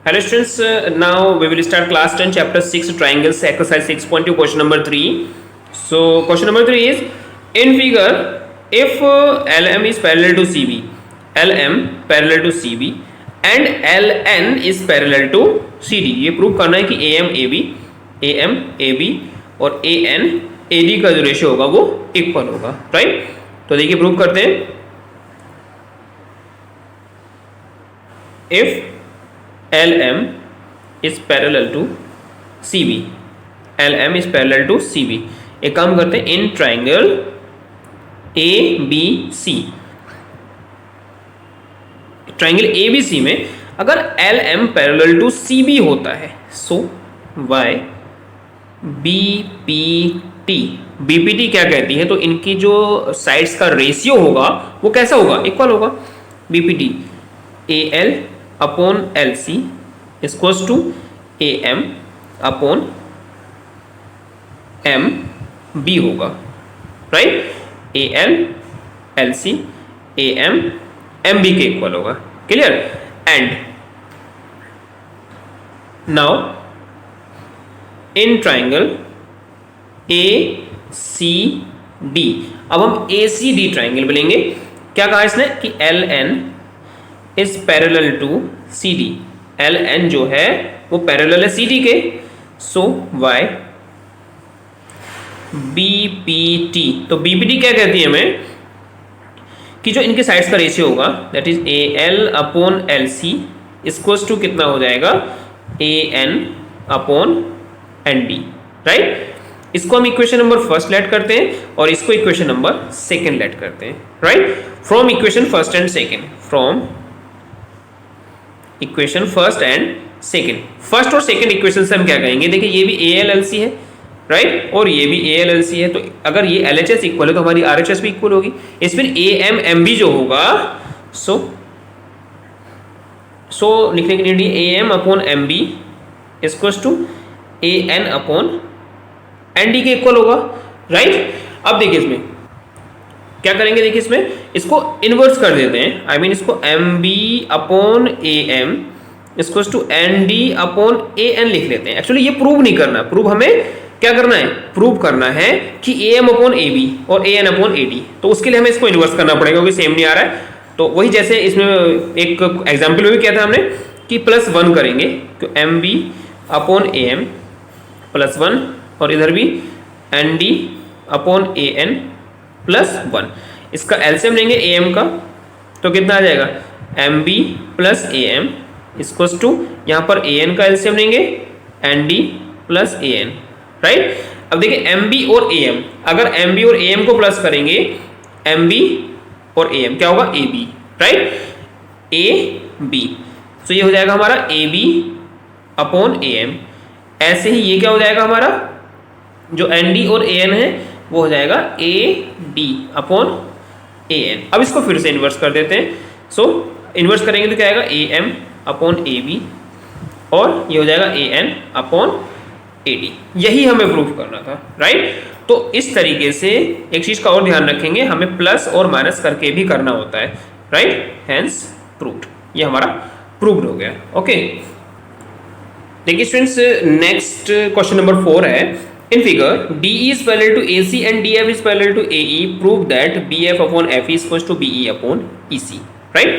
Hello students, now we will start class 10 chapter 6 triangles exercise 6.2 question number 3. So question number 3 is in figure if LM is parallel to CB, LM parallel to CB and LN is parallel to CD. ये prove करना है कि AM AB और AN AD का जो ratio होगा वो equal होगा, राइट। तो देखिए प्रूव करते हैं। If LM is parallel to CB, LM is parallel to CB, एक काम करते हैं, in triangle ABC, triangle ABC में अगर LM पैरेलल टू CB होता है सो वाई BPT क्या कहती है, तो इनकी जो साइड्स का रेशियो होगा वो कैसा होगा, इक्वल होगा। BPT AL upon LC equals to AM upon MB होगा, right. AL LC AM MB के इक्वल होगा, clear. And now in triangle ACD, अब हम ACD ट्राइंगल बोलेंगे। क्या कहा इसने कि LN is parallel to CD, LN जो है वो पैरेलल है CD के, सो वाई BPT, तो BPT क्या कहती है हमें कि जो इनके साइड्स का रेशियो होगा that is AL upon LC equals to कितना हो जाएगा, AN अपॉन ND, राइट। इसको हम इक्वेशन नंबर फर्स्ट लेट करते हैं और इसको इक्वेशन नंबर सेकंड लेट करते हैं, right. From equation first and second, from equation first and second, first और सेकंड इक्वेशन से हम क्या कहेंगे, देखिए ये भी AL LC है, राइट, और ये भी AL LC है, तो अगर ये LHS इक्वल है तो हमारी RHS भी इक्वल होगी। इस फिर AM MB जो होगा सो लिखने के लिए AM upon MB equals to AN upon ND के इक्वल होगा, राइट। अब देखिए इसमें क्या करेंगे, देखिए इसमें इसको इन्वर्स कर देते हैं, आई मीन इसको MB upon AM equals to ND upon AN लिख लेते हैं। एक्चुअली ये प्रूव नहीं करना, प्रूव हमें क्या करना है, प्रूव करना है कि AM अपॉन AB और AN अपॉन AD, तो उसके लिए हमें इसको इन्वर्स करना पड़ेगा क्योंकि सेम नहीं आ रहा है। तो वही जैसे इसमें एक एग्जाम्पल में भी किया था हमने कि +1 करेंगे, तो MB अपॉन AM +1 और इधर भी ND अपॉन AN +1, इसका एलसीएम लेंगे AM का तो कितना आ जाएगा, MB plus AM equals to यहाँ पर AN का एलसीएम लेंगे ND प्लस AN, राइट। अब देखिए MB और AM, अगर MB और AM को प्लस करेंगे MB और AM क्या होगा, AB, राइट, AB, तो ये हो जाएगा हमारा AB अपॉन AM। ऐसे ही ये क्या हो जाएगा हमारा जो ND और AN है वो हो जाएगा AD अपॉन AN। अब इसको फिर से इन्वर्स कर देते हैं, सो इन्वर्स करेंगे तो क्या आएगा, AM अपॉन AB और ये हो जाएगा AN अपॉन AD। यही हमें प्रूफ करना था, राइट। तो इस तरीके से एक चीज का और ध्यान रखेंगे, हमें प्लस और माइनस करके भी करना होता है, राइट, हेंस प्रूव्ड, ये हमारा प्रूव्ड हो गया, ओके। देखिए स्टूडेंट्स नेक्स्ट क्वेश्चन नंबर 4 है, in figure DE is parallel to AC and DF is parallel to AE, prove that BF upon FE is equals to BE upon EC, right,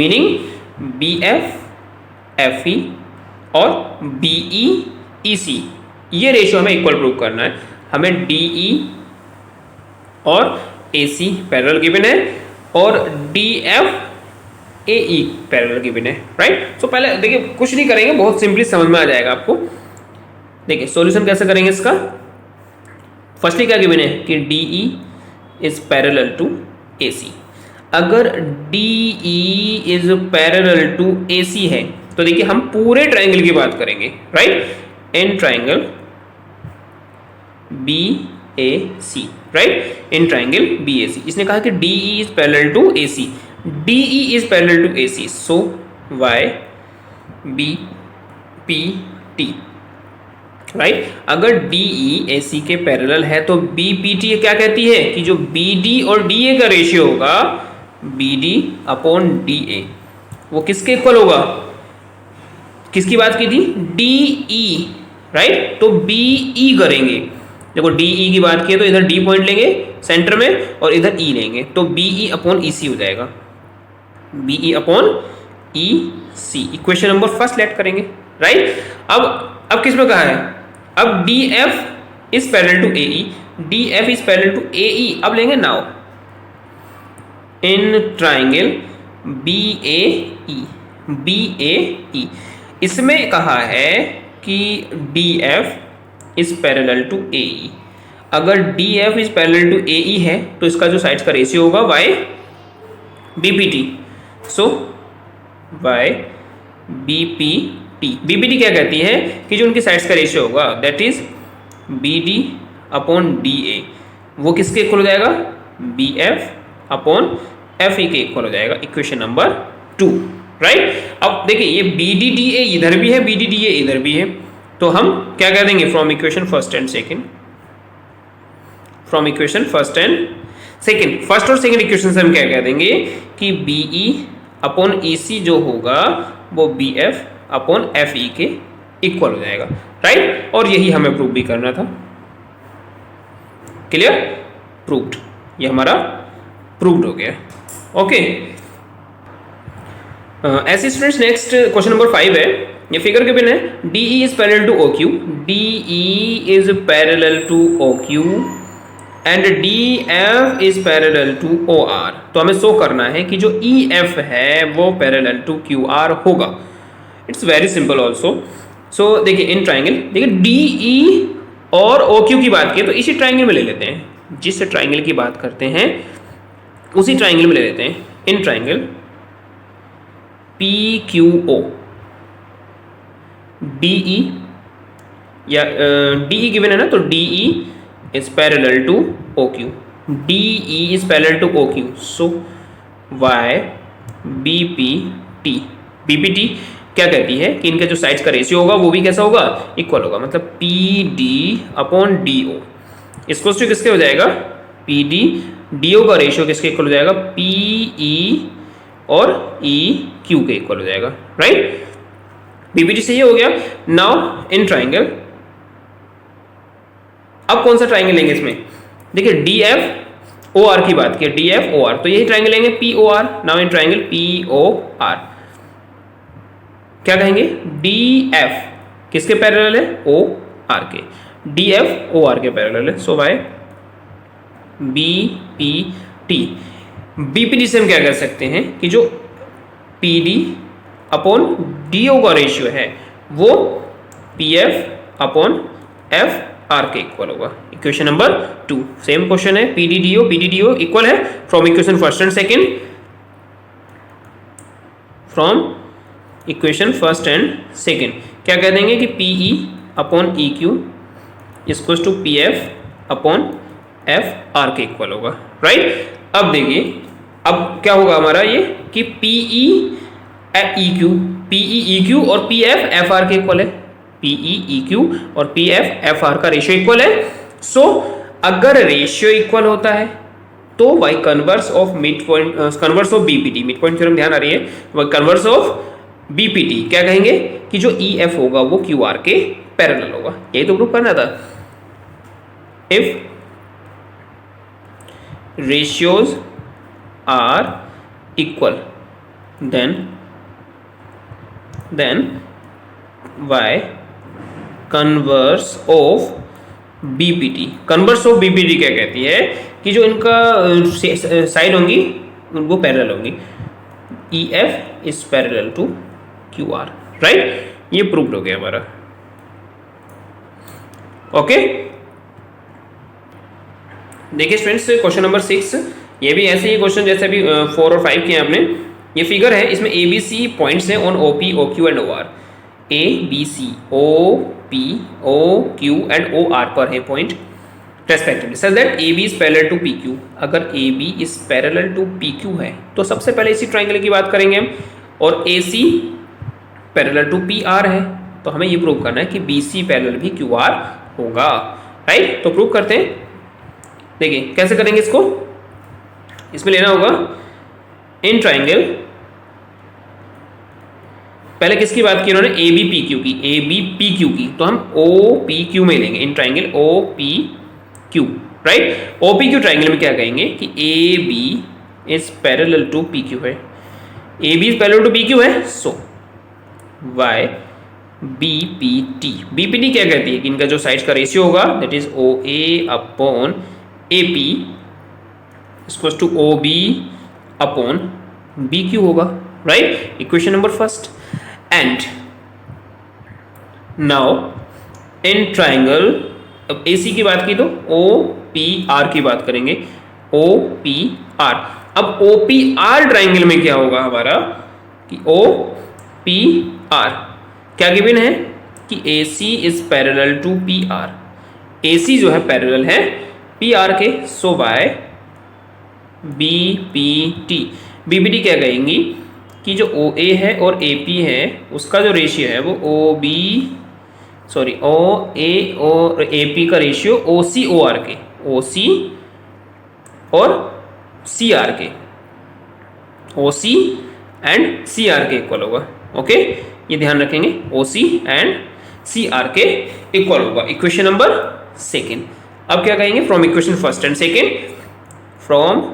meaning BF FE और BE EC ये ratio हमें equal prove करना है। हमें DE और AC parallel given है और DF AE parallel given है, राइट। सो पहले देखिए कुछ नहीं करेंगे, बहुत सिंपली समझ में आ जाएगा आपको। देखिए सॉल्यूशन कैसे करेंगे इसका, फर्स्टली क्या गिवन है कि DE is parallel to AC। अगर DE is parallel to AC है तो देखिए हम पूरे ट्राइंगल की बात करेंगे, right, in triangle BAC, right, in triangle BAC। इसने कहा कि DE is parallel to AC, DE is parallel to AC, so Y BPT, right. अगर DE AC के पैरेलल है तो BPT क्या कहती है कि जो BD और DA का रेशियो होगा BD अपॉन DA वो किसके इक्वल होगा, किसकी बात की थी, डी ई, राइट, तो बी ई करेंगे। देखो डी ई की बात की है तो इधर डी पॉइंट लेंगे सेंटर में और इधर ई लेंगे, तो B E upon E C हो जाएगा, B E upon E C. Equation number first let करेंगे, राइट। अब किस में कहा है, अब D F is parallel to A E, D F is parallel to A E. अब लेंगे now in triangle B A E, B A E, इसमें कहा है कि D F is parallel to A E. अगर D F is parallel to A E है तो इसका जो साइड्स का रेशियो होगा by B P T. So by B P T, B P T क्या कहती है कि जो उनकी साइड्स का रेशियो होगा that is B D upon D A, वो किसके इक्वल हो जाएगा, B F upon F E के इक्वल हो जाएगा। Equation number 2, right. अब देखिए ये बी डी डी ए इधर भी है, बी डी डी ए इधर भी है, तो हम क्या कह देंगे from equation first and second, from equation first and second, first और सेकेंड इक्वेशन से हम क्या कह देंगे कि बी ई अपॉन ई सी जो होगा वो B F upon F E के इक्वल हो जाएगा, राइट। और यही हमें प्रूव भी करना था, क्लियर, प्रूव्ड, ये हमारा प्रूव्ड हो गया, ओके। ऐसे स्टूडेंट्स नेक्स्ट क्वेश्चन नंबर 5 है, ये फिगर गिवन है, D E is parallel to O Q, D E is parallel to O Q and D F is parallel to O R. तो हमें शो करना है कि जो ई एफ है वो पैरेलल टू क्यू आर होगा। It's very simple also. So देखिए इन ट्राइंगल, देखिए डी ई और ओ क्यू की बात की तो इसी ट्राइंगल में ले लेते हैं, जिस ट्राइंगल की बात करते हैं उसी ट्राइंगल में ले लेते हैं। In triangle P Q O, D E या डी ई गिवन है ना, तो D E is parallel to O Q, D E is parallel to O Q. So by B P T, B P T क्या कहती है कि इनके जो साइड्स का रेशियो होगा वो भी कैसा होगा, इक्वल होगा, मतलब P D upon D O. इसको किसके हो जाएगा, पी डी डी ओ का रेशियो किसके इक्वल हो जाएगा, पी ई और ई क्यू के इक्वल हो जाएगा, राइट। बीपीटी से ये हो गया। नाउ इन ट्राइंगल, अब कौन सा ट्राइंगल लेंगे इसमें, देखिए डी एफ ओ आर की बात की, डी एफ ओ आर, तो यही ट्राइंगल लेंगे P O R. Now in triangle P O R क्या कहेंगे, डी एफ किसके पैरेलल है, ओ आर के, डी एफ ओ आर के पैरेलल है। So by B P T, B P T से हम क्या कर सकते हैं कि जो P D upon D O का रेशियो है वो P F upon F R के इक्वल होगा। इक्वेशन नंबर 2, सेम क्वेश्चन है, P D D O equal है from equation first and second, from equation first and second क्या कह देंगे कि P E upon E Q equal to P F upon F R के equal होगा, right. अब देखिए अब क्या होगा हमारा ये कि P E E Q, P E Q और पी एफ एफ आर के इक्वल है, पी ई क्यू और पी एफ एफ आर का रेशियो इक्वल है। सो अगर रेशियो इक्वल होता है तो by converse of mid point, converse of BPT, mid point theorem ध्यान आ रही है, बाई कन्वर्स ऑफ बीपीटी क्या कहेंगे कि जो ई एफ होगा वो क्यू आर के पैरेलल होगा। यही तो प्रूव करना था। If ratios are equal then y converse of BPT, converse of BPT क्या कहती है कि जो इनका साइड होंगी उनको पैरेलल होंगी, E F is parallel to Q R, right. ये प्रूव हो गया हमारा, ओके। देखिए स्टूडेंट्स क्वेश्चन नंबर 6, ये भी ऐसे ही क्वेश्चन जैसे अभी 4 और 5 किए आपने। ये फिगर है, इसमें ए बी सी पॉइंट्स हैं on O P O Q and O R, A B C O P O Q and O R पर है point respectively, such that A B is parallel to P Q. अगर A B is parallel to P Q है तो सबसे पहले इसी triangle की बात करेंगे हम, और A C parallel to P R है तो हमें ये प्रूव करना है कि बी सी पैरेलल भी क्यू आर होगा, राइट। तो प्रूव करते हैं, देखिए कैसे करेंगे इसको, इसमें लेना होगा इन ट्राइंगल पहले किसकी बात की उन्होंने, ए बी पी क्यू की, ए बी पी क्यू की, तो हम ओ पी क्यू में लेंगे in triangle O P Q, right. O P Q triangle में क्या कहेंगे कि A B is parallel to P Q है, A B is parallel to P Q है, so by B P T, B P T क्या कहती है कि इनका जो साइड्स का रेशियो होगा that is O A upon A P equals to O B upon B Q होगा, right. Equation number first. And now in triangle, अब ए सी की बात की तो ओ पी आर की बात करेंगे, ओ पी आर। अब ओ पी आर ट्राइंगल में क्या होगा हमारा कि ओ पी आर क्या गिवन है कि A C is parallel to P R, A C जो है पैरेलल है पी आर के, so by B P T, B P T क्या कहेंगी कि जो ओ ए है और ए पी है उसका जो रेशियो है वो ओ बी सॉरी ओ ए और ए पी का रेशियो ओ सी ओ आर के, ओ सी और सी आर के, ओ सी एंड सी आर के इक्वल होगा, ओके। ये ध्यान रखेंगे ओ सी एंड सी आर के इक्वल होगा। Equation number second. अब क्या कहेंगे from equation first and second, from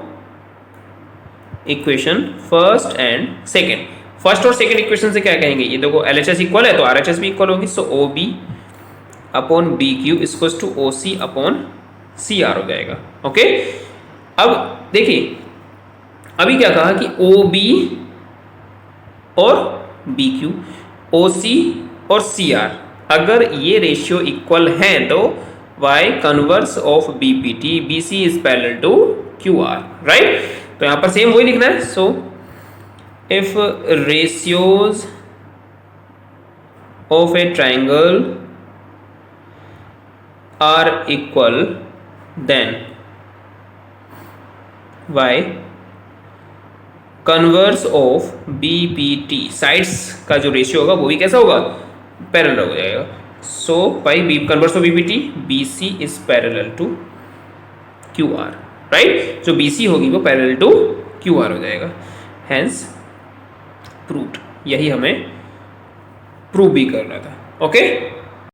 equation first and second, first और सेकेंड इक्वेशन से क्या कहेंगे, ये देखो LHS इक्वल है तो RHS भी इक्वल होगी, so O B upon B Q equal to O C upon C R हो जाएगा, ओके। अब देखिए अभी क्या कहा कि ओ बी और बी क्यू, ओ सी और सी आर, अगर ये रेशियो इक्वल हैं तो by converse of B P T, B C is parallel to Q R, right. तो यहां पर सेम वही लिखना है, so if ratios of a triangle are equal then by converse of B P T, sides का जो ratio होगा वो भी कैसा होगा, पैरेलल हो जाएगा, so by B converse of B P T B C is parallel to Q R, right. जो बी सी होगी वो पैरेलल टू क्यू आर हो जाएगा, हैंस प्रूव्ड। यही हमें प्रूव भी करना था, ओके।